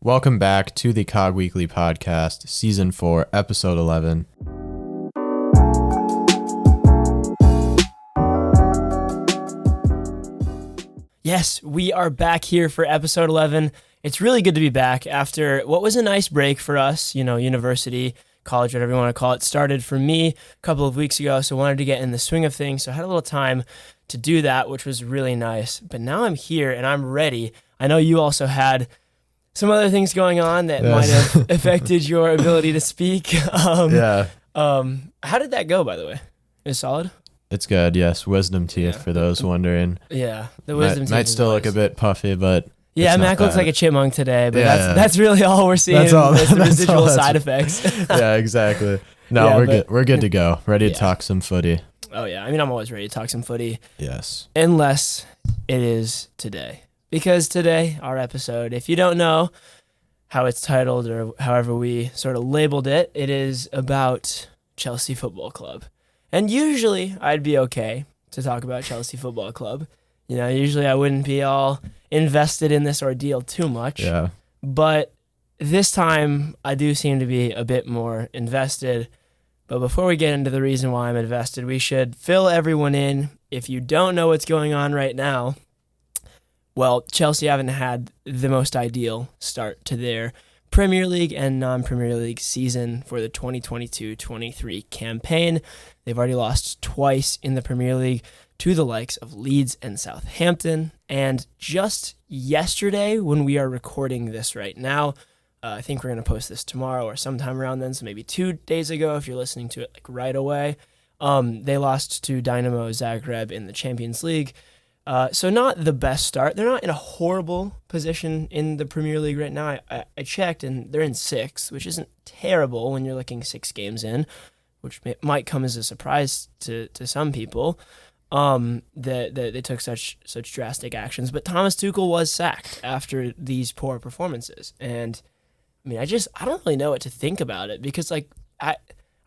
Welcome back to the Cog Weekly Podcast, Season 4, Episode 11. Yes, we are back here for Episode 11. It's really good to be back after what was a nice break for us, university, college, whatever you want to call it. Started for me a couple of weeks ago, so wanted to get in the swing of things. So I had a little time to do that, which was really nice. But now I'm here and I'm ready. I know you also had some other things going on that might have affected your ability to speak. How did that go, by the way? Is it solid? It's good, yes. Wisdom teeth, for those wondering. Yeah, the wisdom teeth might still look a bit puffy, but yeah, Mac looks like a chipmunk today, but that's really all we're seeing. That's the residual side effects. Yeah, exactly. No, we're good to go. Ready to talk some footy. Oh yeah, I mean I'm always ready to talk some footy. Yes. Unless it is today. Because today, our episode, if you don't know how it's titled or however we sort of labeled it, it is about Chelsea Football Club. And usually I'd be okay to talk about Chelsea Football Club. Usually I wouldn't be all invested in this ordeal too much. Yeah. But this time I do seem to be a bit more invested. But before we get into the reason why I'm invested, we should fill everyone in. If you don't know what's going on right now, well, Chelsea haven't had the most ideal start to their Premier League and non-Premier League season for the 2022-23 campaign. They've already lost twice in the Premier League to the likes of Leeds and Southampton. And just yesterday, when we are recording this right now, I think we're going to post this tomorrow or sometime around then, so maybe 2 days ago if you're listening to it right away, they lost to Dynamo Zagreb in the Champions League. So not the best start. They're not in a horrible position in the Premier League right now. I checked, and they're in 6th, which isn't terrible when you're looking 6 games in, which might come as a surprise to some people that they took such drastic actions. But Thomas Tuchel was sacked after these poor performances. And, I mean, I don't really know what to think about it because,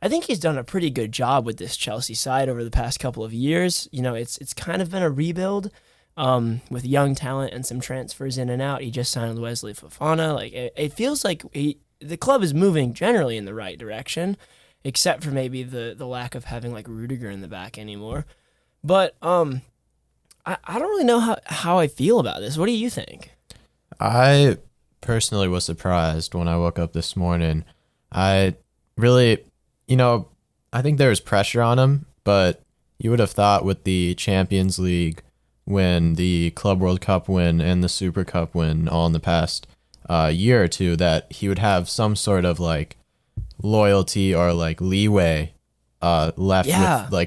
I think he's done a pretty good job with this Chelsea side over the past couple of years. It's kind of been a rebuild with young talent and some transfers in and out. He just signed Wesley Fofana. It feels like the club is moving generally in the right direction, except for maybe the lack of having Rudiger in the back anymore. But I don't really know how I feel about this. What do you think? I personally was surprised when I woke up this morning. I really... I think there was pressure on him, but you would have thought with the Champions League win, the Club World Cup win, and the Super Cup win all in the past year or two that he would have some sort of loyalty or leeway left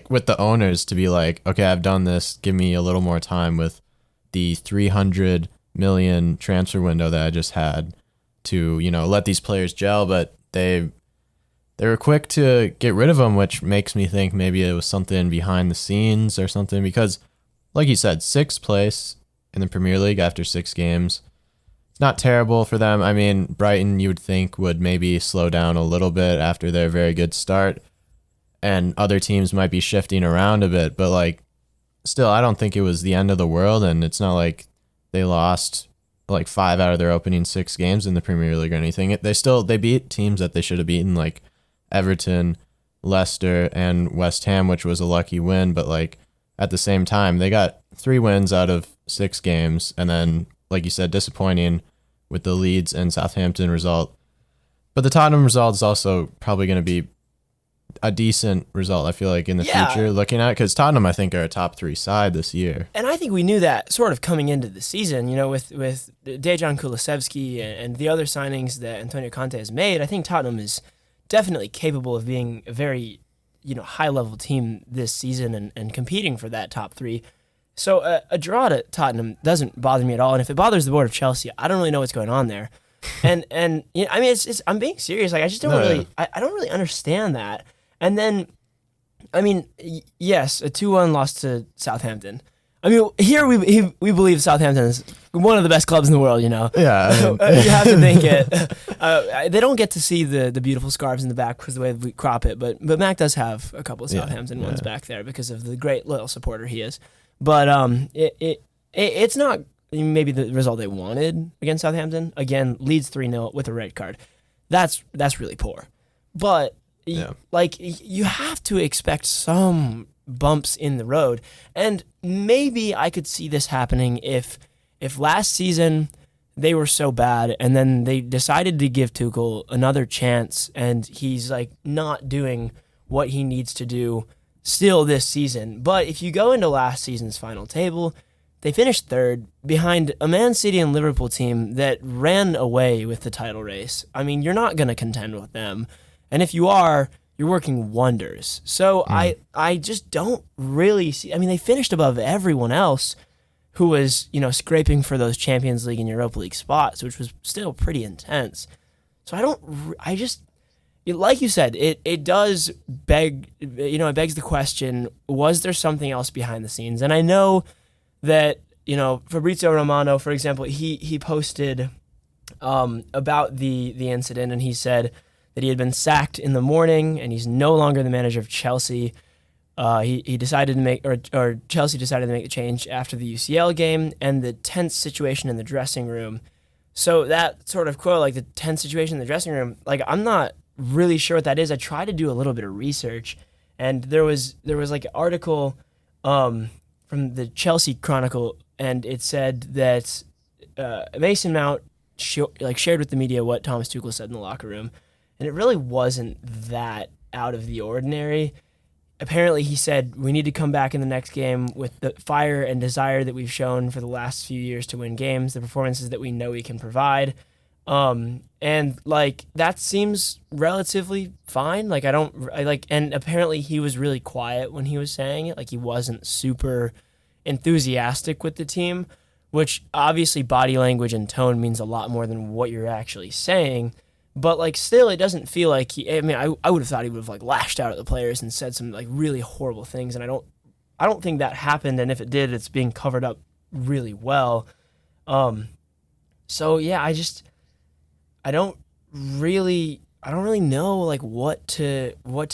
with the owners to be okay, I've done this, give me a little more time with the 300 million transfer window that I just had to, let these players gel, but they were quick to get rid of him, which makes me think maybe it was something behind the scenes or something because, like you said, 6th place in the Premier League after 6 games. It's not terrible for them. I mean, Brighton, you would think, would maybe slow down a little bit after their very good start, and other teams might be shifting around a bit, but, still, I don't think it was the end of the world, and it's not like they lost 5 out of their opening 6 games in the Premier League or anything. They beat teams that they should have beaten, Everton, Leicester, and West Ham, which was a lucky win, but at the same time, they got 3 wins out of 6 games, and then, like you said, disappointing with the Leeds and Southampton result. But the Tottenham result is also probably going to be a decent result, I feel in the future, looking at it, because Tottenham, I think, are a top 3 side this year. And I think we knew that sort of coming into the season, with Dejan Kulusevski and the other signings that Antonio Conte has made. I think Tottenham is definitely capable of being a very, high-level team this season and competing for that top 3. So a draw to Tottenham doesn't bother me at all. And if it bothers the board of Chelsea, I don't really know what's going on there. And it's I'm being serious. I just don't I don't really understand that. And then, yes, a 2-1 loss to Southampton. Here we believe Southampton is one of the best clubs in the world, Yeah. You have to think it. They don't get to see the beautiful scarves in the back because of the way we crop it, but Mac does have a couple of Southampton ones back there because of the great loyal supporter he is. But it's not maybe the result they wanted against Southampton. Again, leads 3-0 with a red card. That's really poor. But Yeah. you have to expect some bumps in the road. And maybe I could see this happening if last season they were so bad and then they decided to give Tuchel another chance and he's like not doing what he needs to do still this season. But if you go into last season's final table, they finished third behind a Man City and Liverpool team that ran away with the title race. I mean, you're not going to contend with them. And if you are, you're working wonders. So I just don't really see. I mean, they finished above everyone else who was, scraping for those Champions League and Europa League spots, which was still pretty intense. So like you said, it does beg, it begs the question, was there something else behind the scenes? And I know that, Fabrizio Romano, for example, he posted about the incident, and he said that he had been sacked in the morning and he's no longer the manager of Chelsea. He decided to make, or Chelsea decided to make the change after the UCL game and the tense situation in the dressing room. So that sort of quote, like the tense situation in the dressing room, like I'm not really sure what that is. I tried to do a little bit of research, and there was like an article from the Chelsea Chronicle, and it said that Mason Mount shared with the media what Thomas Tuchel said in the locker room, and it really wasn't that out of the ordinary. Apparently, he said, we need to come back in the next game with the fire and desire that we've shown for the last few years to win games, the performances that we know we can provide. And that seems relatively fine. And apparently he was really quiet when he was saying it. Like, he wasn't super enthusiastic with the team, which obviously body language and tone means a lot more than what you're actually saying. But still, it doesn't feel like I would have thought he would have lashed out at the players and said some really horrible things, and I don't think that happened. And if it did, it's being covered up really well. So yeah, I don't really know what to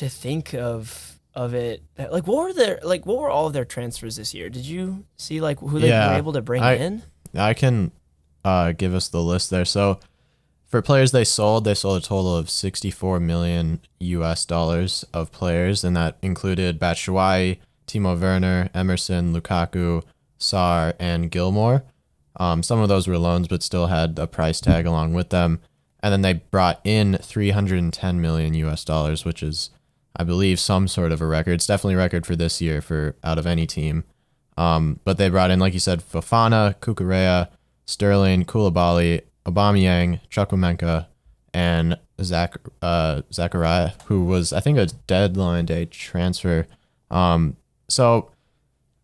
think of it. What were all of their transfers this year? Did you see who they were able to bring in? I can give us the list there. So for players they sold a total of $64 million of players, and that included Batshuayi, Timo Werner, Emerson, Lukaku, Sarr, and Gilmore. Some of those were loans, but still had a price tag along with them. And then they brought in $310 million, which is, I believe, some sort of a record. It's definitely a record for this year for out of any team. But they brought in, like you said, Fofana, Cucurella, Sterling, Koulibaly, Aubameyang, Chukwuemeka, and Zachariah, who was, I think, a deadline day transfer. So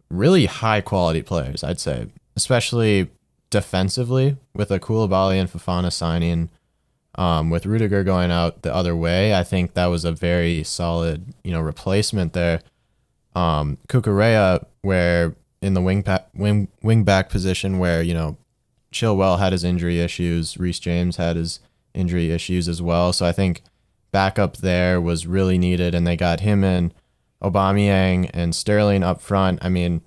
really high quality players, I'd say, especially defensively with a Koulibaly and Fofana signing. With Rudiger going out the other way, I think that was a very solid, replacement there. Cucurella, where in the wing back position, where Chilwell had his injury issues, Reece James had his injury issues as well. So I think backup there was really needed, and they got him in. Aubameyang and Sterling up front. I mean,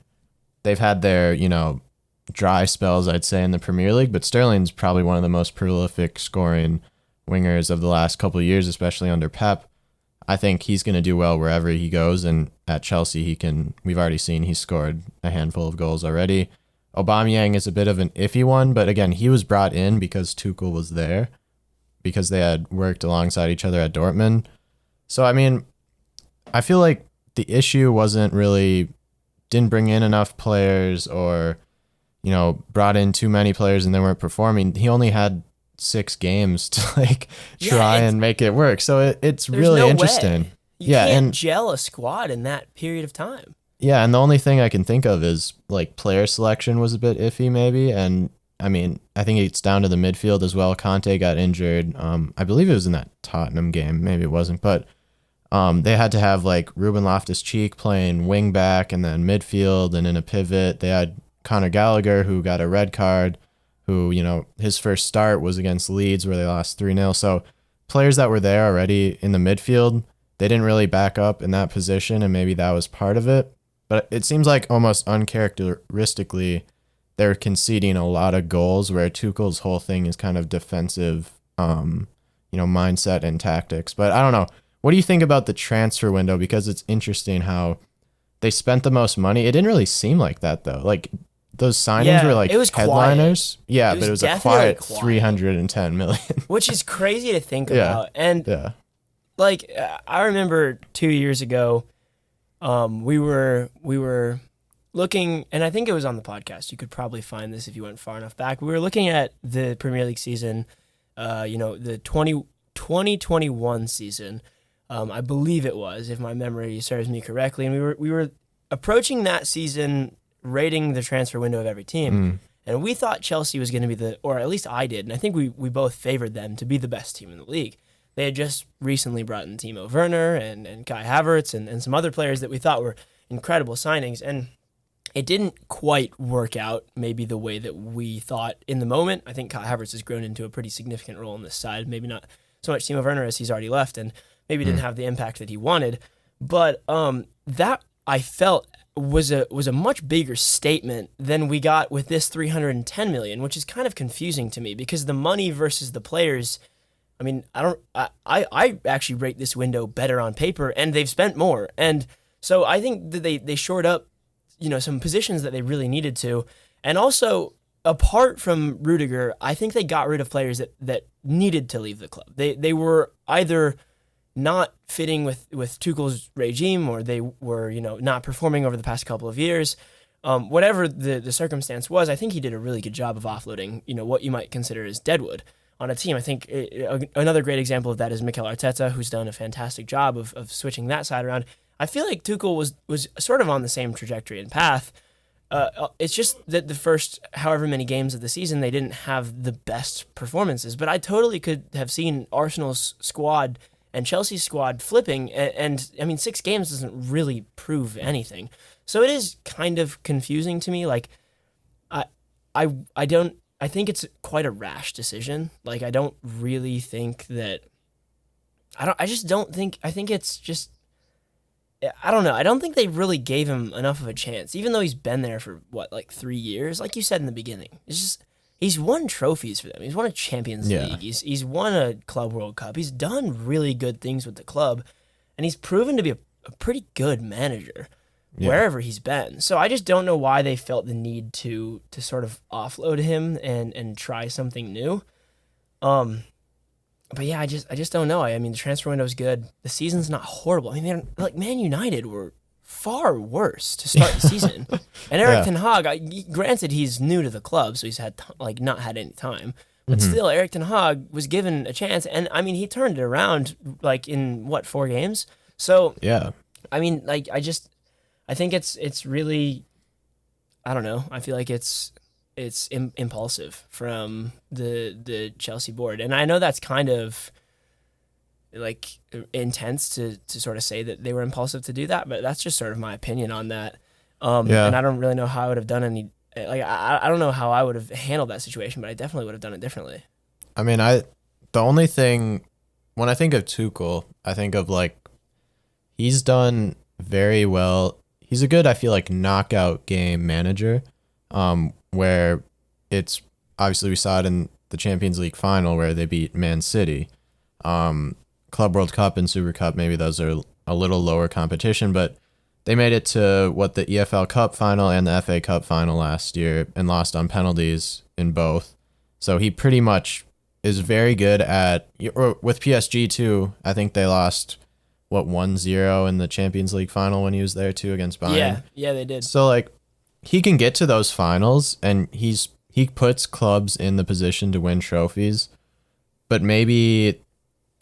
they've had their dry spells, I'd say, in the Premier League, but Sterling's probably one of the most prolific scoring wingers of the last couple of years, especially under Pep. I think he's going to do well wherever he goes, and at Chelsea we've already seen he's scored a handful of goals already. Aubameyang is a bit of an iffy one, but again, he was brought in because Tuchel was there, because they had worked alongside each other at Dortmund. So I mean, I feel like the issue didn't bring in enough players, or brought in too many players and they weren't performing. He only had 6 games to try and make it work. So it's really interesting. You can't gel a squad in that period of time. Yeah, and the only thing I can think of is player selection was a bit iffy maybe, and I mean, I think it's down to the midfield as well. Conte got injured. I believe it was in that Tottenham game, maybe it wasn't, but they had to have Ruben Loftus-Cheek playing wing back and then midfield, and in a pivot they had Conor Gallagher, who got a red card, who, his first start was against Leeds where they lost 3-0. So players that were there already in the midfield, they didn't really back up in that position, and maybe that was part of it. But it seems like almost uncharacteristically, they're conceding a lot of goals, where Tuchel's whole thing is kind of defensive, mindset and tactics. But I don't know. What do you think about the transfer window? Because it's interesting how they spent the most money. It didn't really seem like that though. Like those signings were like it was headliners. Quiet. Yeah, but it was a quiet quiet. 310 million. Which is crazy to think about. And Yeah. like I remember 2 years ago, we were looking, and I think it was on the podcast. You could probably find this if you went far enough back. We were looking at the Premier League season, the 2021 season. I believe it was, if my memory serves me correctly. And we were approaching that season, rating the transfer window of every team. And we thought Chelsea was going to be or at least I did, and I think we both favored them to be the best team in the league. They had just recently brought in Timo Werner and Kai Havertz and some other players that we thought were incredible signings. And it didn't quite work out maybe the way that we thought in the moment. I think Kai Havertz has grown into a pretty significant role on this side. Maybe not so much Timo Werner as he's already left and maybe didn't have the impact that he wanted. But that I felt was a much bigger statement than we got with this 310 million, which is kind of confusing to me because the money versus the players. I mean, I actually rate this window better on paper, and they've spent more. And so I think that they shored up, some positions that they really needed to. And also, apart from Rudiger, I think they got rid of players that needed to leave the club. They were either not fitting with Tuchel's regime, or they were, not performing over the past couple of years. Whatever the circumstance was, I think he did a really good job of offloading, what you might consider as deadwood on a team. I think another great example of that is Mikel Arteta, who's done a fantastic job of switching that side around. I feel like Tuchel was sort of on the same trajectory and path. It's just that the first however many games of the season, they didn't have the best performances. But I totally could have seen Arsenal's squad and Chelsea's squad flipping. And I mean, 6 games doesn't really prove anything. So it is kind of confusing to me. Like, I think it's quite a rash decision. Like, I don't really think that. I think it's just. I don't know. I don't think they really gave him enough of a chance, even though he's been there for 3 years. Like you said in the beginning, it's just he's won trophies for them. He's won a Champions League. He's won a Club World Cup. He's done really good things with the club, and he's proven to be a pretty good manager wherever he's been. So I just don't know why they felt the need to sort of offload him and try something new. But yeah, I just don't know. I mean, the transfer window is good. The season's not horrible. I mean, Man United were far worse to start the season. And Erik Ten Hag, granted, he's new to the club, so he's had not had any time. But still, Erik Ten Hag was given a chance, and I mean, he turned it around in 4 games. So Yeah. I mean, I think it's really, I don't know. I feel like it's impulsive from the Chelsea board. And I know that's kind of intense to sort of say that they were impulsive to do that, but that's just sort of my opinion on that. And I don't really know how I would have done any, I don't know how I would have handled that situation, but I definitely would have done it differently. I mean, the only thing, when I think of Tuchel, I think of he's done very well. He's a good, I feel knockout game manager. Where it's obviously we saw it in the Champions League final where they beat Man City. Club World Cup and Super Cup, maybe those are a little lower competition, but they made it to the EFL Cup final and the FA Cup final last year and lost on penalties in both. So he pretty much is very good with PSG too. I think they lost 1-0 in the Champions League final when he was there too against Bayern. Yeah, they did. So he can get to those finals, and he puts clubs in the position to win trophies, but maybe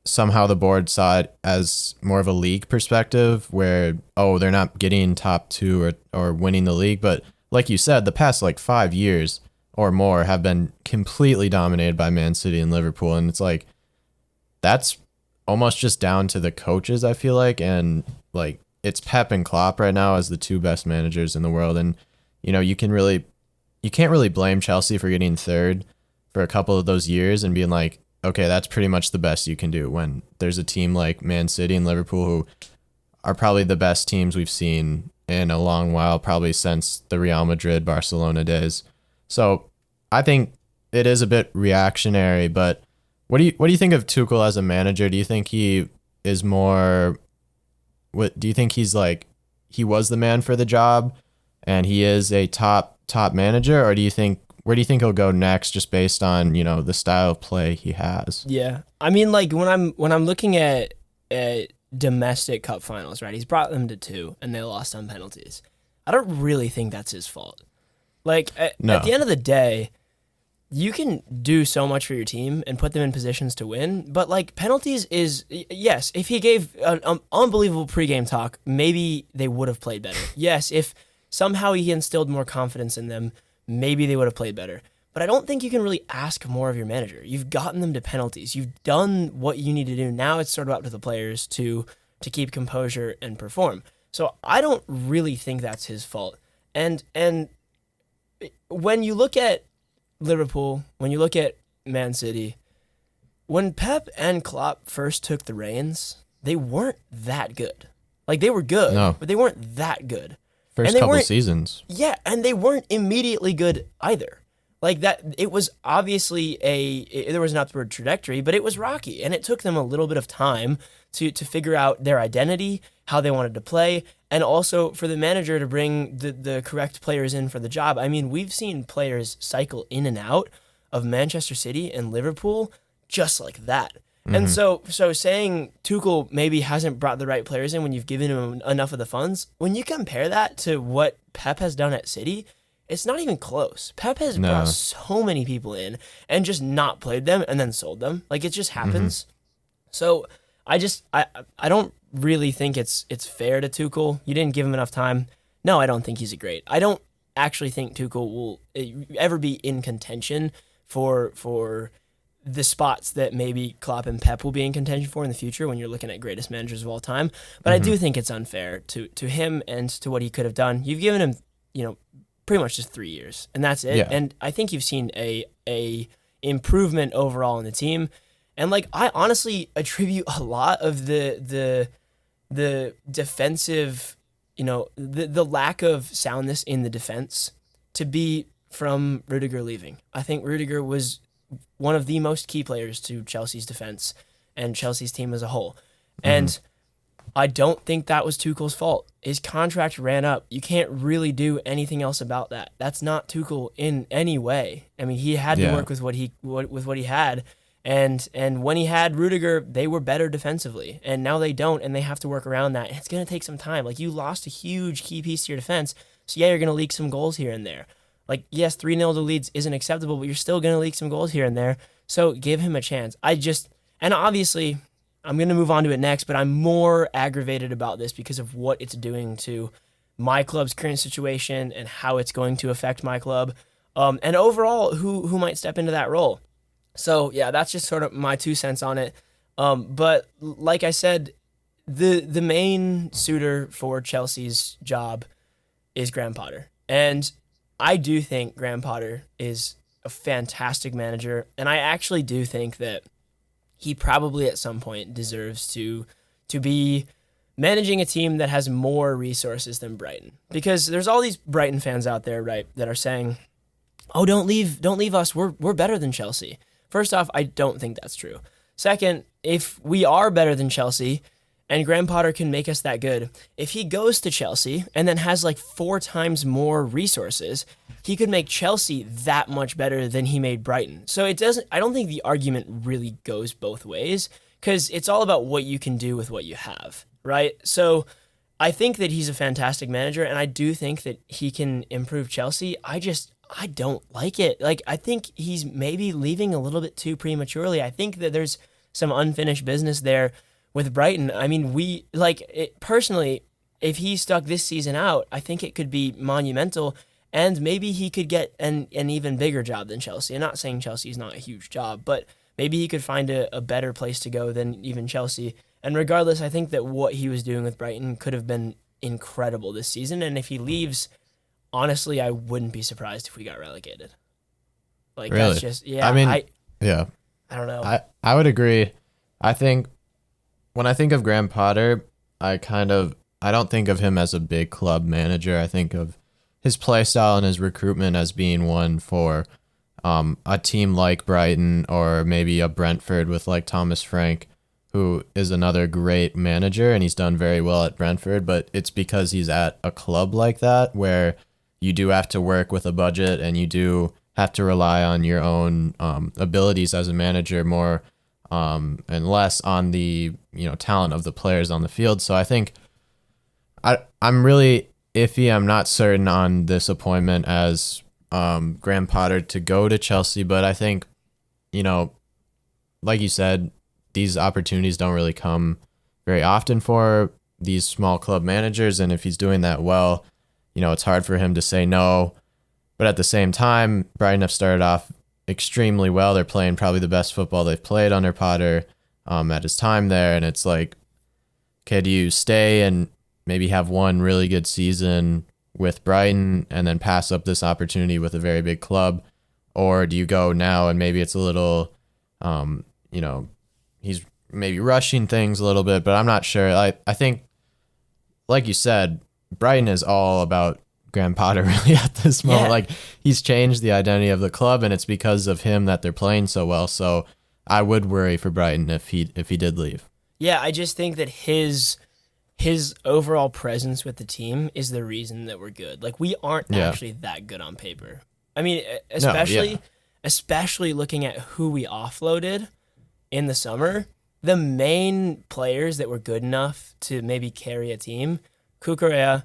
somehow the board saw it as more of a league perspective where, they're not getting top 2 or winning the league. But like you said, the past 5 years or more have been completely dominated by Man City and Liverpool. And it's that's almost just down to the coaches, I feel and it's Pep and Klopp right now as the 2 best managers in the world. And you can't really blame Chelsea for getting 3rd for a couple of those years and being okay, that's pretty much the best you can do when there's a team like Man City and Liverpool who are probably the best teams we've seen in a long while, probably since the Real Madrid, Barcelona days. So I think it is a bit reactionary, but what do you think of Tuchel as a manager? Do you think he is more what do you think he's like he was the man for the job and he is a top manager, or do you think where do you think he'll go next just based on, the style of play he has? Yeah, I mean, like when I'm looking at domestic cup finals, right? He's brought them to two, and they lost on penalties. I don't really think that's his fault. Like at No. the end of the day, you can do so much for your team and put them in positions to win, but like penalties is yes. If he gave an unbelievable pregame talk, maybe they would have played better. Yes, if somehow he instilled more confidence in them, maybe they would have played better. But I don't think you can really ask more of your manager. You've gotten them to penalties. You've done what you need to do. Now it's sort of up to the players to keep composure and perform. So I don't really think that's his fault. And when you look at Liverpool, when you look at Man City, when Pep and Klopp first took the reins, they weren't that good. Like they were good, No. but they weren't that good. First And they couple weren't- seasons. Yeah, and they weren't immediately good either. Like that, it was obviously there was an upward trajectory, but it was rocky, and it took them a little bit of time to figure out their identity, how they wanted to play, and also for the manager to bring the correct players in for the job. I mean, we've seen players cycle in and out of Manchester City and Liverpool just like that. And so saying Tuchel maybe hasn't brought the right players in when you've given him enough of the funds, when you compare that to what Pep has done at City, it's not even close. Pep has No. brought so many people in and just not played them and then sold them. Like it just happens. So I don't really think it's fair to Tuchel. You didn't give him enough time. No, I don't think he's a great. I don't actually think Tuchel will ever be in contention for the spots that maybe Klopp and Pep will be in contention for in the future when you're looking at greatest managers of all time. But I do think it's unfair to him and to what he could have done. You've given him, pretty much just 3 years, and that's it. Yeah. And I think you've seen a improvement overall in the team. And like I honestly attribute a lot of the defensive, the lack of soundness in the defense to be from Rudiger leaving. I think Rudiger was one of the most key players to Chelsea's defense and Chelsea's team as a whole. And I don't think that was Tuchel's fault. His contract ran up. You can't really do anything else about that. That's not Tuchel in any way. I mean, he had to Yeah. work with what he had. And when he had Rudiger, they were better defensively. And now they don't, and they have to work around that. And it's going to take some time. Like, you lost a huge key piece to your defense. So, yeah, you're going to leak some goals here and there. Like, yes, 3-0 to Leeds isn't acceptable, but you're still going to leak some goals here and there. So give him a chance. And obviously, I'm going to move on to it next, but I'm more aggravated about this because of what it's doing to my club's current situation and how it's going to affect my club. And overall, who might step into that role. So, yeah, that's just sort of my 2 cents on it. But like I said, the main suitor for Chelsea's job is Graham Potter. And I do think Graham Potter is a fantastic manager, and I actually do think that he probably at some point deserves to be managing a team that has more resources than Brighton. Because there's all these Brighton fans out there, right, that are saying, "Oh, don't leave us. We're better than Chelsea." First off, I don't think that's true. Second, if we are better than Chelsea and Graham Potter can make us that good, if he goes to Chelsea and then has like 4 times more resources, he could make Chelsea that much better than he made Brighton. So I don't think the argument really goes both ways, because it's all about what you can do with what you have, right? So I think that he's a fantastic manager, and I do think that he can improve Chelsea. I don't like it. Like, I think he's maybe leaving a little bit too prematurely. I think that there's some unfinished business there with Brighton. I mean, personally, if he stuck this season out, I think it could be monumental, and maybe he could get an even bigger job than Chelsea. I'm not saying Chelsea's not a huge job, but maybe he could find a better place to go than even Chelsea. And regardless, I think that what he was doing with Brighton could have been incredible this season. And if he leaves, honestly, I wouldn't be surprised if we got relegated. Like, Really? that's just, yeah. I mean, yeah. I don't know. I would agree. I think when I think of Graham Potter, I don't think of him as a big club manager. I think of his play style and his recruitment as being one for a team like Brighton or maybe a Brentford with like Thomas Frank, who is another great manager and he's done very well at Brentford, but it's because he's at a club like that where you do have to work with a budget and you do have to rely on your own abilities as a manager more and less on the talent of the players on the field. So I think I'm really iffy. I'm not certain on this appointment as Graham Potter to go to Chelsea, but I think, like you said, these opportunities don't really come very often for these small club managers. And if he's doing that well, it's hard for him to say no. But at the same time, Brighton have started off extremely well. They're playing probably the best football they've played under Potter at his time there. And it's like, okay, do you stay and maybe have one really good season with Brighton and then pass up this opportunity with a very big club? Or do you go now and maybe it's a little, he's maybe rushing things a little bit, but I'm not sure. I think, like you said, Brighton is all about Graham Potter really at this moment. Yeah. Like he's changed the identity of the club and it's because of him that they're playing so well. So I would worry for Brighton if he did leave. Yeah, I just think that his overall presence with the team is the reason that we're good. Like we aren't actually that good on paper. I mean, especially looking at who we offloaded in the summer, the main players that were good enough to maybe carry a team, Kukurea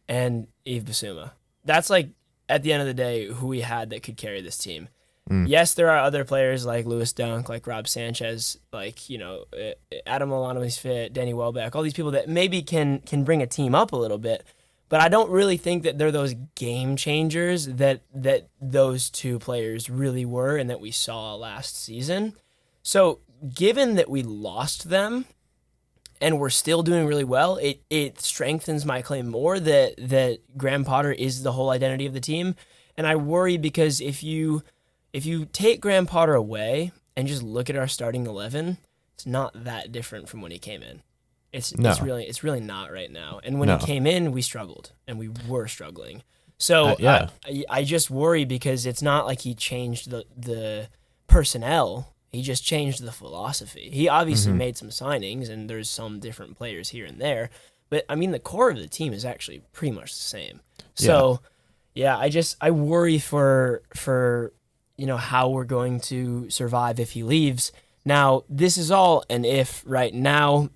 and Yves Bissouma. That's like, at the end of the day, who we had that could carry this team. Yes, there are other players like Lewis Dunk, like Rob Sanchez, like, Adam Lallana's fit, Danny Welbeck, all these people that maybe can bring a team up a little bit. But I don't really think that they're those game changers that those two players really were and that we saw last season. So given that we lost them and we're still doing really well, it strengthens my claim more that Graham Potter is the whole identity of the team. And I worry because if you take Graham Potter away and just look at our starting 11, it's not that different from when he came in. It's really not right now. And when he came in, we struggled and we were struggling. So I just worry because it's not like he changed the personnel. He just changed the philosophy. He obviously made some signings and there's some different players here and there. But I mean, the core of the team is actually pretty much the same. So I worry for how we're going to survive if he leaves. Now, this is all an if right now.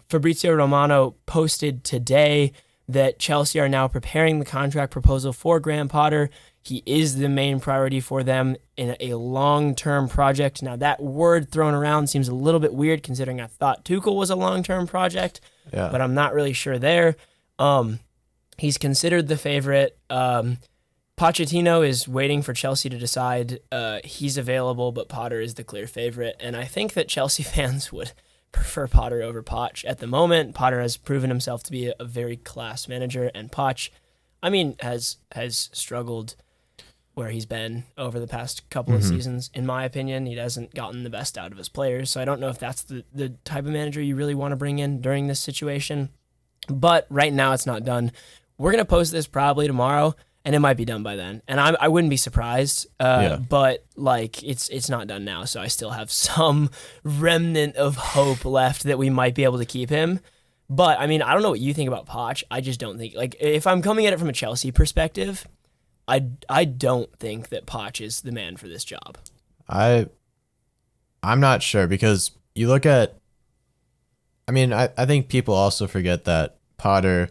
Fabrizio Romano posted today that Chelsea are now preparing the contract proposal for Graham Potter. He is the main priority for them in a long-term project. Now, that word thrown around seems a little bit weird considering I thought Tuchel was a long-term project, but I'm not really sure there. He's considered the favorite. Pochettino is waiting for Chelsea to decide. He's available, but Potter is the clear favorite. And I think that Chelsea fans would prefer Potter over Poch at the moment. Potter has proven himself to be a very class manager, and Poch, has struggled where he's been over the past couple of seasons. In my opinion, he hasn't gotten the best out of his players. So I don't know if that's the type of manager you really want to bring in during this situation. But right now it's not done. We're going to post this probably tomorrow, and it might be done by then. And I wouldn't be surprised, but like it's not done now. So I still have some remnant of hope left that we might be able to keep him. But I mean, I don't know what you think about Poch. I just don't think, like, if I'm coming at it from a Chelsea perspective, I don't think that Poch is the man for this job. I'm not sure because you look at, I mean, I think people also forget that Potter,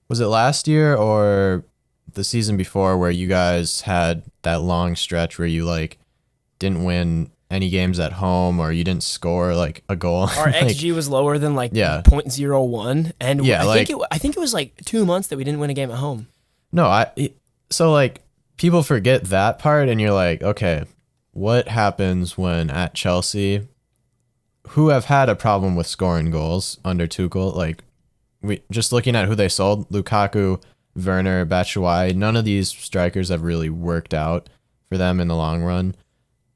was it last year or the season before where you guys had that long stretch where you like didn't win any games at home or you didn't score like a goal? Our XG was lower than like 0.01, and I think it was like 2 months that we didn't win a game at home. No, so like people forget that part, and you're like, okay, what happens when at Chelsea, who have had a problem with scoring goals under Tuchel? Like we just looking at who they sold, Lukaku, Werner, Batshuayi, none of these strikers have really worked out for them in the long run.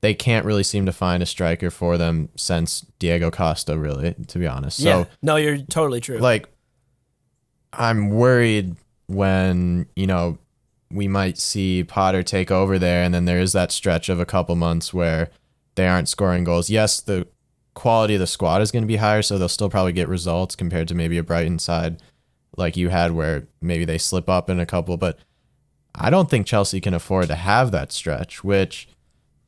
They can't really seem to find a striker for them since Diego Costa, really, to be honest. So, no, you're totally true. Like, I'm worried when, we might see Potter take over there, and then there is that stretch of a couple months where they aren't scoring goals. Yes, the quality of the squad is going to be higher, so they'll still probably get results compared to maybe a Brighton side like you had where maybe they slip up in a couple, but I don't think Chelsea can afford to have that stretch, which,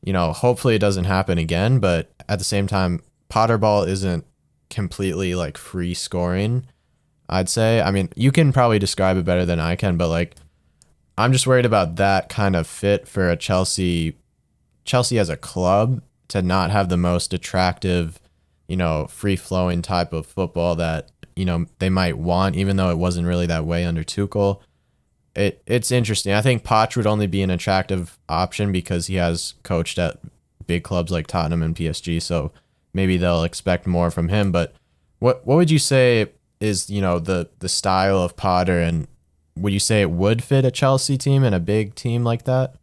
hopefully it doesn't happen again, but at the same time, Potter ball isn't completely like free scoring, I'd say. I mean, you can probably describe it better than I can, but like I'm just worried about that kind of fit for a Chelsea as a club to not have the most attractive, free flowing type of football that, they might want, even though it wasn't really that way under Tuchel. It's interesting. I think Poch would only be an attractive option because he has coached at big clubs like Tottenham and PSG, so maybe they'll expect more from him. But what would you say is, the style of Potter, and would you say it would fit a Chelsea team and a big team like that?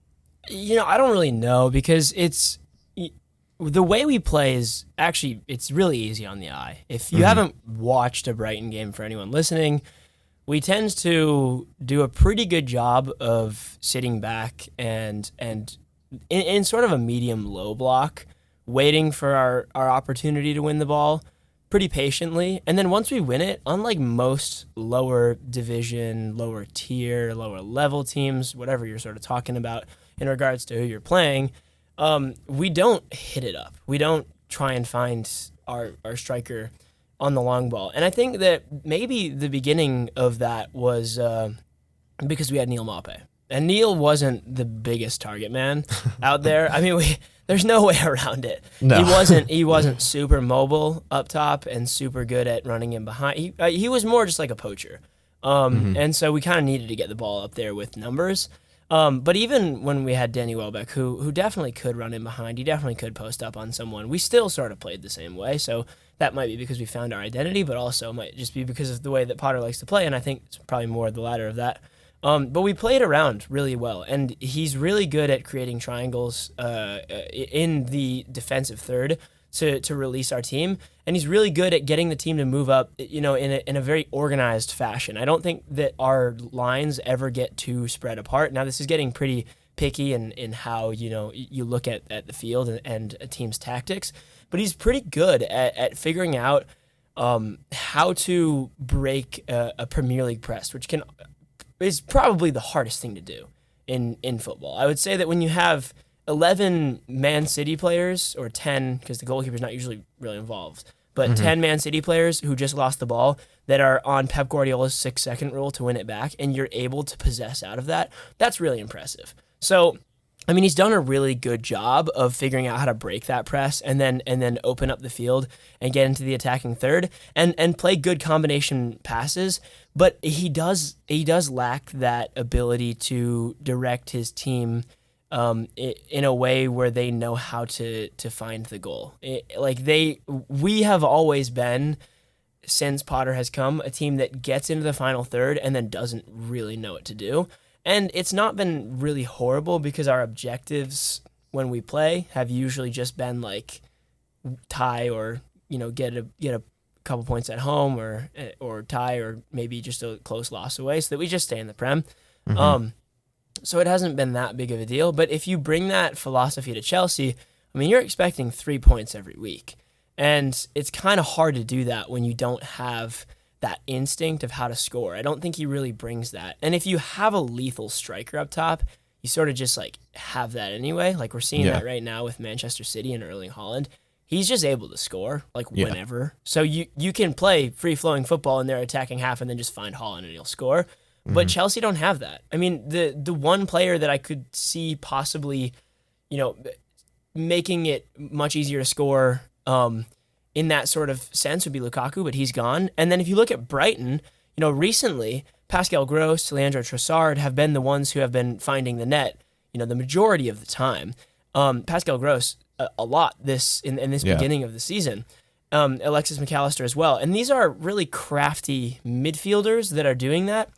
I don't really know because the way we play is actually, it's really easy on the eye. If you haven't watched a Brighton game, for anyone listening, we tend to do a pretty good job of sitting back and in sort of a medium low block, waiting for our opportunity to win the ball pretty patiently. And then once we win it, unlike most lower division, lower tier, lower level teams, whatever you're sort of talking about in regards to who you're playing, we don't hit it up. We don't try and find our striker on the long ball. And I think that maybe the beginning of that was because we had Neil Maupay. And Neil wasn't the biggest target man out there. I mean, there's no way around it. No. He wasn't super mobile up top and super good at running in behind. He was more just like a poacher. And so we kind of needed to get the ball up there with numbers. But even when we had Danny Welbeck, who definitely could run in behind, he definitely could post up on someone, we still sort of played the same way. So that might be because we found our identity, but also might just be because of the way that Potter likes to play, and I think it's probably more the latter of that. But we played around really well, and he's really good at creating triangles in the defensive third to release our team, and he's really good at getting the team to move up, in a very organized fashion. I don't think that our lines ever get too spread apart. Now, this is getting pretty picky in how you look at the field and a team's tactics, but he's pretty good at figuring out how to break a Premier League press, which is probably the hardest thing to do in football. I would say that when you have 11 Man City players, or 10, because the goalkeeper's not usually really involved, but 10 Man City players who just lost the ball that are on Pep Guardiola's 6-second rule to win it back, and you're able to possess out of that, that's really impressive. So, I mean, he's done a really good job of figuring out how to break that press and then open up the field and get into the attacking third and play good combination passes. But he does lack that ability to direct his team in a way where they know how to find the goal. We have always been, since Potter has come, a team that gets into the final third and then doesn't really know what to do. And it's not been really horrible because our objectives when we play have usually just been like tie or get a couple points at home or tie or maybe just a close loss away so that we just stay in the Prem. So it hasn't been that big of a deal. But if you bring that philosophy to Chelsea, I mean, you're expecting 3 points every week. And it's kind of hard to do that when you don't have that instinct of how to score. I don't think he really brings that. And if you have a lethal striker up top, you sort of just like have that anyway. Like we're seeing that right now with Manchester City and Erling Haaland. He's just able to score whenever. So you can play free-flowing football in their attacking half and then just find Haaland and he'll score. But Chelsea don't have that. I mean, the one player that I could see possibly, making it much easier to score in that sort of sense would be Lukaku, but he's gone. And then if you look at Brighton, recently Pascal Gross, Leandro Trossard have been the ones who have been finding the net, the majority of the time. Pascal Gross a lot in this beginning of the season. Alexis McAllister as well. And these are really crafty midfielders that are doing that.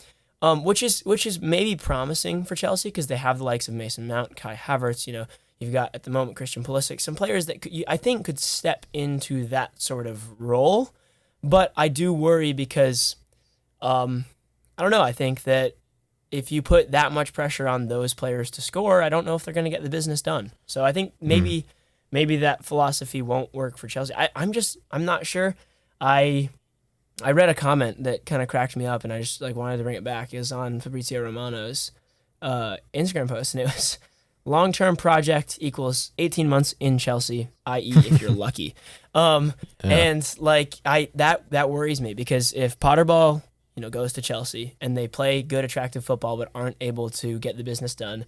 Which is maybe promising for Chelsea because they have the likes of Mason Mount, Kai Havertz. You've got at the moment Christian Pulisic, some players that I think could step into that sort of role. But I do worry because I don't know. I think that if you put that much pressure on those players to score, I don't know if they're going to get the business done. So I think maybe that philosophy won't work for Chelsea. I'm not sure. I read a comment that kind of cracked me up, and I just like wanted to bring it back. It was on Fabrizio Romano's Instagram post, and it was long-term project equals 18 months in Chelsea, i.e. if you're lucky. And like that worries me, because if Potterball, goes to Chelsea and they play good, attractive football but aren't able to get the business done,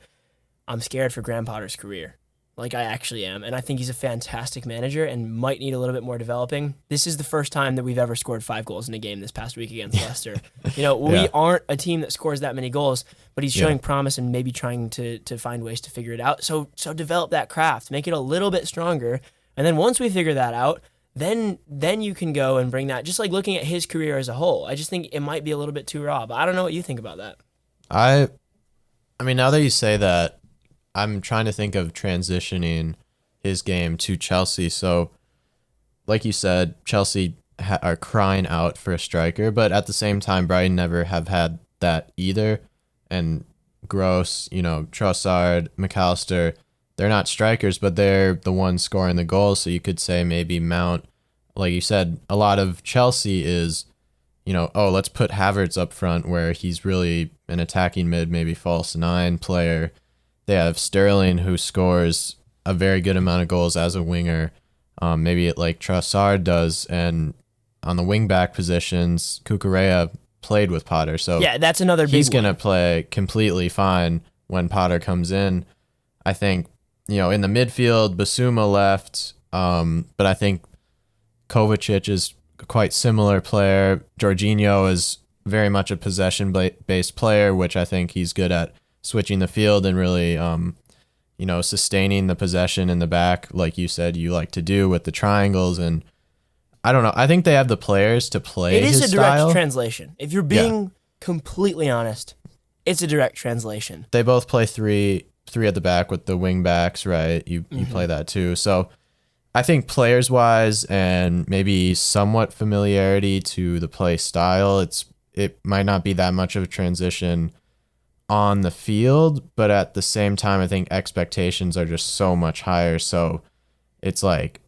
I'm scared for Graham Potter's career. Like, I actually am. And I think he's a fantastic manager and might need a little bit more developing. This is the first time that we've ever scored 5 goals in a game this past week against Leicester. We aren't a team that scores that many goals, but he's showing promise and maybe trying to find ways to figure it out. So develop that craft, make it a little bit stronger. And then once we figure that out, then you can go and bring that. Just like looking at his career as a whole, I just think it might be a little bit too raw. But I don't know what you think about that. I mean, now that you say that, I'm trying to think of transitioning his game to Chelsea. So, like you said, Chelsea are crying out for a striker, but at the same time, Brighton never have had that either. And Gross, Trossard, McAllister, they're not strikers, but they're the ones scoring the goals. So you could say maybe Mount, like you said, a lot of Chelsea is, let's put Havertz up front where he's really an attacking mid, maybe false 9 player. They have Sterling, who scores a very good amount of goals as a winger, maybe like Trossard does. And on the wing-back positions, Cucurella played with Potter. So yeah, that's another big he's going to play completely fine when Potter comes in. I think, in the midfield, Basuma left, but I think Kovacic is a quite similar player. Jorginho is very much a possession-based player, which I think he's good at switching the field and really, sustaining the possession in the back, like you said you like to do with the triangles. And I don't know. I think they have the players to play his style. It is a direct translation. If you're being completely honest, it's a direct translation. They both play three at the back with the wing backs, right? You play that too. So I think players-wise and maybe somewhat familiarity to the play style, it might not be that much of a transition on the field, but at the same time, I think expectations are just so much higher. So it's like,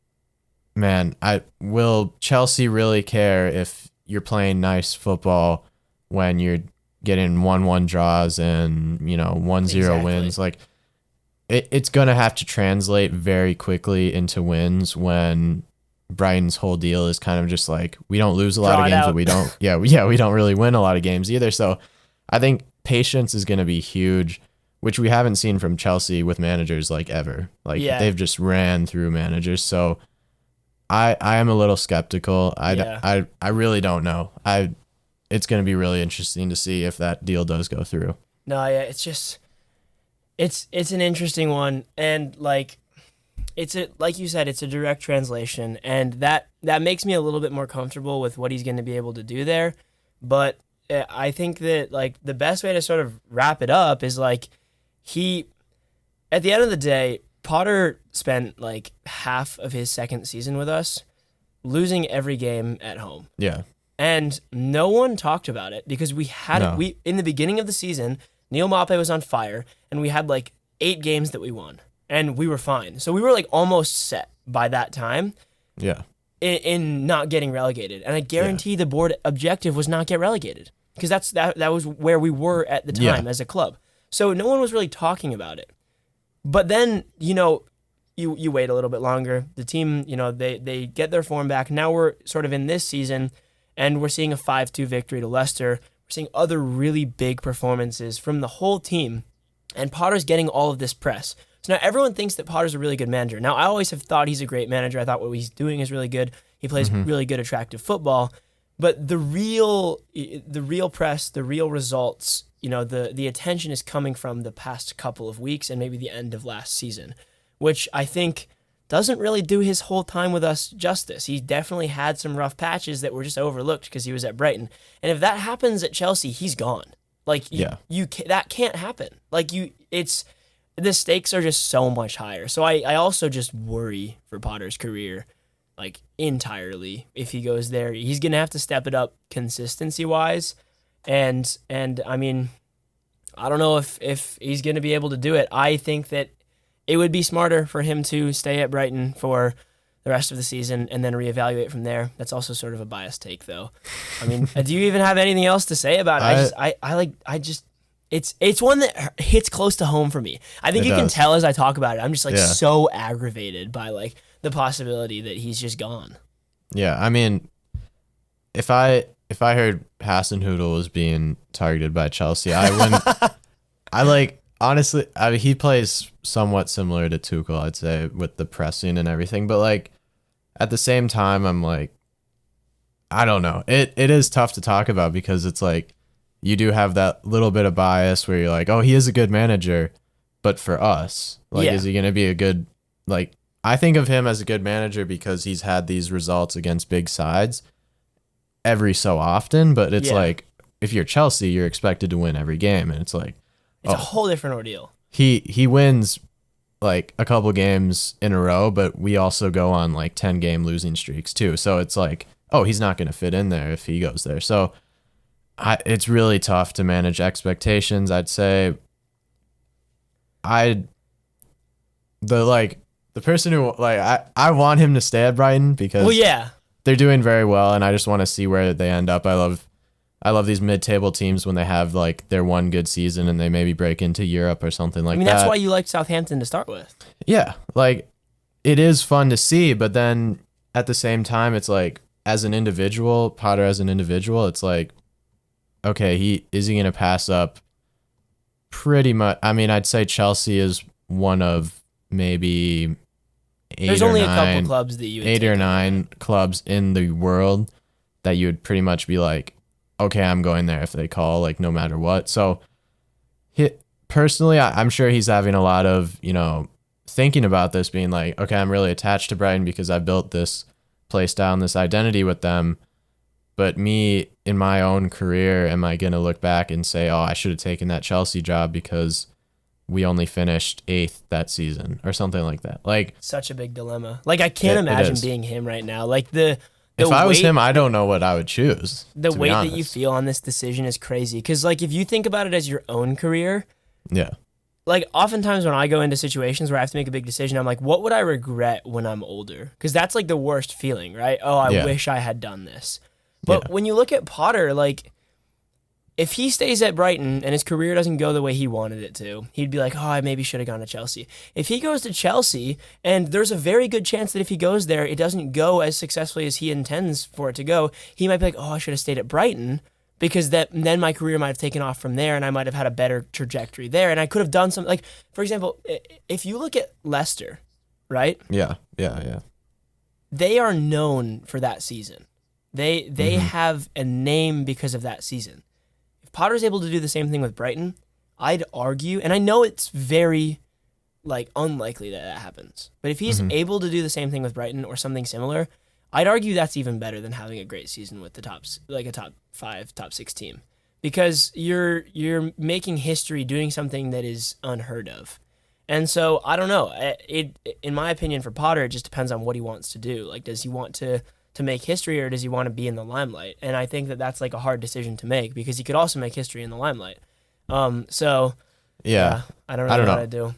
man, will Chelsea really care if you're playing nice football when you're getting 1-1 draws and 1-0 wins? Like, it's gonna have to translate very quickly into wins when Brighton's whole deal is kind of just like, we don't lose a lot of games, but we don't we don't really win a lot of games either. So I think patience is going to be huge, which we haven't seen from Chelsea with managers like ever. They've just ran through managers. So I am a little skeptical. I really don't know. It's going to be really interesting to see if that deal does go through. No, yeah, it's just it's an interesting one, and like you said, it's a direct translation, and that makes me a little bit more comfortable with what he's going to be able to do there. But I think that like the best way to sort of wrap it up is like at the end of the day, Potter spent like half of his second season with us losing every game at home. Yeah. And no one talked about it because in the beginning of the season, Neil Maupay was on fire and we had like 8 games that we won and we were fine. So we were like almost set by that time. Yeah. In not getting relegated. And I guarantee the board objective was not get relegated. Because that was where we were at the time as a club. So no one was really talking about it. But then, you wait a little bit longer. The team, they get their form back. Now we're sort of in this season, and we're seeing a 5-2 victory to Leicester. We're seeing other really big performances from the whole team. And Potter's getting all of this press. So now everyone thinks that Potter's a really good manager. Now, I always have thought he's a great manager. I thought what he's doing is really good. He plays really good, attractive football. But the real press, the real results, the attention is coming from the past couple of weeks and maybe the end of last season, which I think doesn't really do his whole time with us justice. He definitely had some rough patches that were just overlooked because he was at Brighton. And if that happens at Chelsea, he's gone. Like that can't happen. Like the stakes are just so much higher. So I also just worry for Potter's career. Like entirely, if he goes there, he's gonna have to step it up consistency wise, and I mean, I don't know if he's going to be able to do it. I think that it would be smarter for him to stay at Brighton for the rest of the season and then reevaluate from there. That's also sort of a biased take, though. I mean, do you even have anything else to say about it? It's one that hits close to home for me. I think you can tell as I talk about it. I'm just so aggravated by like the possibility that he's just gone. Yeah, I mean, if I heard Hasenhüttl was being targeted by Chelsea, I wouldn't. Honestly, he plays somewhat similar to Tuchel, I'd say, with the pressing and everything. But like at the same time, I'm like, I don't know. It is tough to talk about because it's like you do have that little bit of bias where you're like, oh, he is a good manager, but for us, like, is he going to be a good, like, I think of him as a good manager because he's had these results against big sides every so often, but it's like if you're Chelsea, you're expected to win every game, and it's like it's a whole different ordeal. He wins like a couple games in a row, but we also go on like 10-game losing streaks too. So it's like, oh, he's not going to fit in there if he goes there. So it's really tough to manage expectations. I'd say the person who I want him to stay at Brighton because they're doing very well, and I just want to see where they end up. I love these mid-table teams when they have like their one good season and they maybe break into Europe or something like that. I mean, that's why you liked Southampton to start with. Yeah, like it is fun to see, but then at the same time, it's like as an individual, Potter as an individual, it's like, okay, is he going to pass up pretty much? I mean, I'd say Chelsea is one of maybe There's only a couple clubs that you would 8 or 9 clubs in the world that you would pretty much be like, okay, I'm going there if they call, like no matter what. So personally, I'm sure he's having a lot of, thinking about this, being like, okay, I'm really attached to Brighton because I built this place down, this identity with them. But me, in my own career, am I going to look back and say, oh, I should have taken that Chelsea job because we only finished 8th that season or something like that? Like, such a big dilemma. Like, I can't imagine being him right now. Like, if I was him, I don't know what I would choose. The weight that you feel on this decision is crazy. Because, like, if you think about it as your own career, like, oftentimes when I go into situations where I have to make a big decision, I'm like, what would I regret when I'm older? Because that's, like, the worst feeling, right? Oh, I wish I had done this. But when you look at Potter, like, if he stays at Brighton and his career doesn't go the way he wanted it to, he'd be like, oh, I maybe should have gone to Chelsea. If he goes to Chelsea, and there's a very good chance that if he goes there, it doesn't go as successfully as he intends for it to go, he might be like, oh, I should have stayed at Brighton because then my career might have taken off from there and I might have had a better trajectory there. And I could have done something. Like, for example, if you look at Leicester, right? Yeah. They are known for that season. They have a name because of that season. If Potter's able to do the same thing with Brighton, I'd argue, and I know it's very unlikely that happens, but if he's able to do the same thing with Brighton or something similar, I'd argue that's even better than having a great season with the a top 5, top 6 team, because you're making history doing something that is unheard of. And so I don't know. In my opinion, for Potter, it just depends on what he wants to do. Like, does he want to make history, or does he want to be in the limelight? And I think that that's like a hard decision to make because he could also make history in the limelight. So I don't know what I'd do.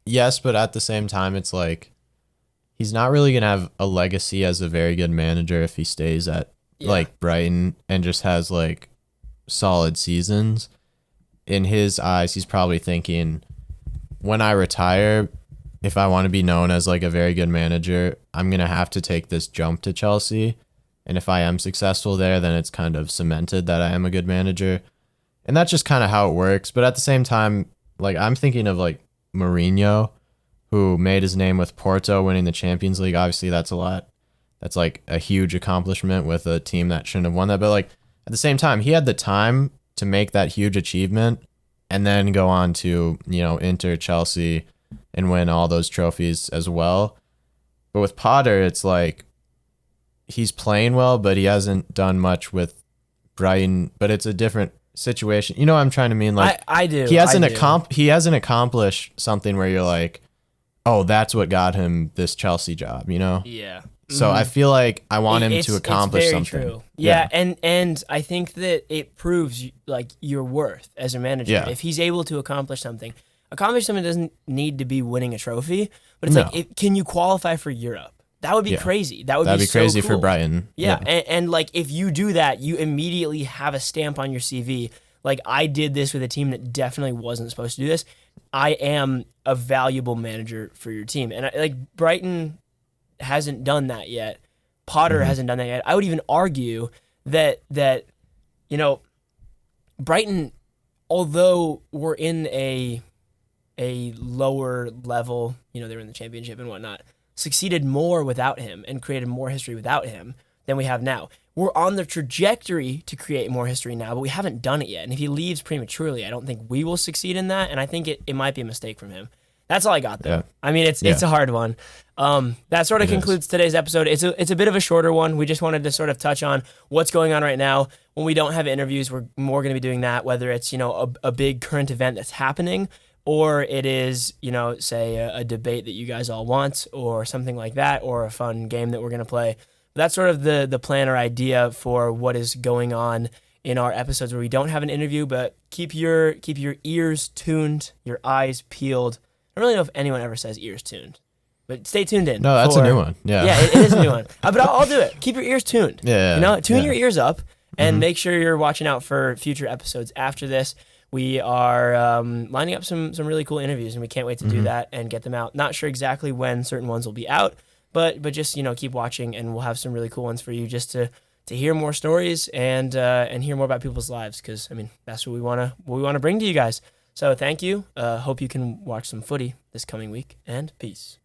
Yes, but at the same time, it's like he's not really gonna have a legacy as a very good manager if he stays at like Brighton and just has like solid seasons. In his eyes, he's probably thinking, when I retire, if I want to be known as like a very good manager, I'm going to have to take this jump to Chelsea. And if I am successful there, then it's kind of cemented that I am a good manager. And that's just kind of how it works. But at the same time, like, I'm thinking of like Mourinho, who made his name with Porto winning the Champions League. Obviously, that's a lot. That's like a huge accomplishment with a team that shouldn't have won that. But like at the same time, he had the time to make that huge achievement and then go on to, enter Chelsea and win all those trophies as well. But with Potter, it's like he's playing well, but he hasn't done much with Brighton. But it's a different situation. You know what I'm trying to mean? Like, I do. He hasn't accomplished something where you're like, oh, that's what got him this Chelsea job, Yeah. So I feel like I want him It's to accomplish very something. True. Yeah, and I think that it proves like your worth as a manager. Yeah. If he's able to accomplish something doesn't need to be winning a trophy, but it's No. like, can you qualify for Europe? That would be crazy. That'd be so crazy cool. for Brighton. Yeah, and like if you do that, you immediately have a stamp on your CV. Like, I did this with a team that definitely wasn't supposed to do this. I am a valuable manager for your team. And like Brighton hasn't done that yet. Potter hasn't done that yet. I would even argue that Brighton, although we're in a lower level, they were in the championship and whatnot, succeeded more without him and created more history without him than we have now. We're on the trajectory to create more history now, but we haven't done it yet. And if he leaves prematurely, I don't think we will succeed in that. And I think it might be a mistake from him. That's all I got, though. Yeah. I mean, it's a hard one. That sort of concludes today's episode. It's a bit of a shorter one. We just wanted to sort of touch on what's going on right now. When we don't have interviews, we're more going to be doing that, whether it's, a big current event that's happening, or it is, say a debate that you guys all want, or something like that, or a fun game that we're going to play. That's sort of the plan or idea for what is going on in our episodes where we don't have an interview, but keep your ears tuned, your eyes peeled. I don't really know if anyone ever says ears tuned, but stay tuned in. No, that's a new one. Yeah. Yeah, it is a new one. But I'll do it. Keep your ears tuned. Yeah. Tune your ears up and make sure you're watching out for future episodes after this. We are lining up some really cool interviews, and we can't wait to do that and get them out. Not sure exactly when certain ones will be out, but just keep watching, and we'll have some really cool ones for you just to hear more stories and hear more about people's lives, because I mean that's what we want to bring to you guys. So thank you. Hope you can watch some footy this coming week, and peace.